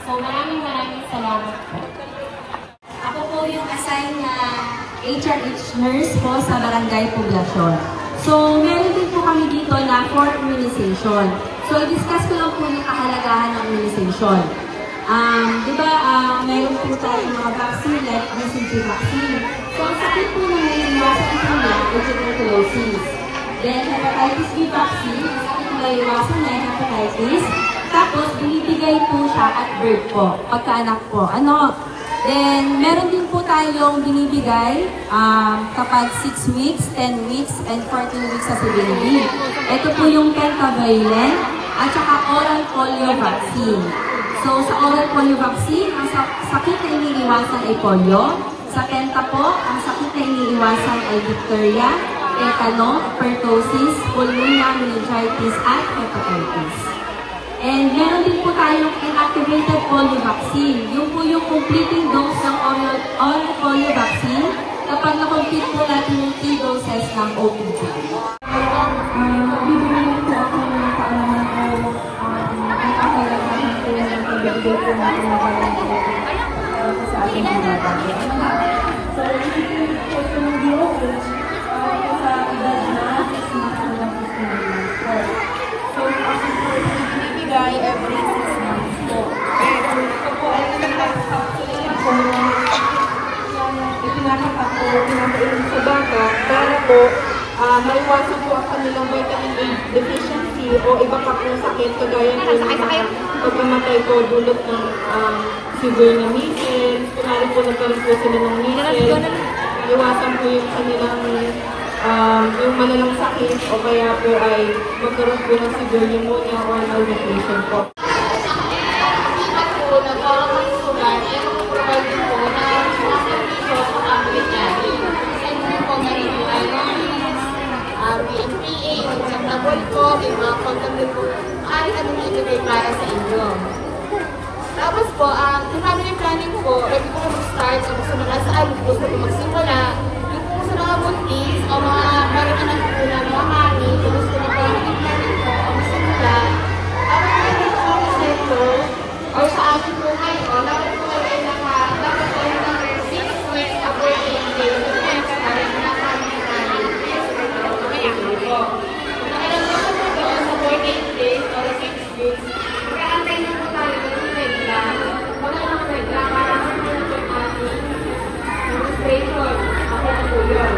So maraming salamat po. Ako po yung assign na HRH nurse po sa Barangay Poblacion. So meron din po kami dito na for immunization. So i-discuss ko lang po yung kahalagahan ng immunization. Diba, meron po tayong mga vaccine like BCG vaccine. So ang sakit po na naiiwasan ito na ay tuberculosis. Then hepatitis B vaccine, sakit na naiiwasan na hepatitis. Tapos binibigay po siya at birth po, pagkaanak po. Then meron din po tayong binibigay kapag 6 weeks, 10 weeks, and 14 weeks sa si baby. Ito po yung pentavalent at saka oral polio vaccine. So, sa oral polio vaccine, ang sakit na iniiwasan ay polio. Sa penta po, ang sakit na iniiwasan ay diphtheria, tetano, pertussis, pulmonary meningitis, at hepatitis. And meron din po tayong inactivated polio vaccine. Yung po yung completing dose ng oral polio vaccine kapag na-complete po natin yung 3 doses ng OPV. Bibigyan po ako ng kaalaman ko ang kahalagahan po ng pagbibigay po natin ng kaalaman sa ating mga bagay. So, ibigay po ito ng DOH sa edad na 6 months hanggang 15 months po. So, kasi po ibibigay every 6 months po. Ito po ay pinapakapsulin po pinapainom sa bata para po maiwasan po ang kanilang vitamin A deficiency o iba pa pong sakit kagaya po ng mga pagkamatay po dulot ng severe na measles. Kunwari po nagkaroon po sila ng measles, maiwasan po yung kanilang yung malalang sakit o kaya po ay magkaroon po ng severe pneumonia or malnutrition po. Yung mga contact po, maaari kami ibigay para sa inyo. Tapos po, yung family planning po, ready po na mag-start o gusto na saan, gusto po magsimula. Yung po sa mga buntis o mga anak po na mga mami, kung gusto na po family planning po o magsimula, dapat po dito sa center o sa akin po ngayon, dapat po kayo dapat po ng 6 weeks appointment day to next time na family planning. Po. 48 days or 6 weeks. Kaya na po tayo ng regla. Wala lang regla para sa mga ating demonstration. Ako na po yun.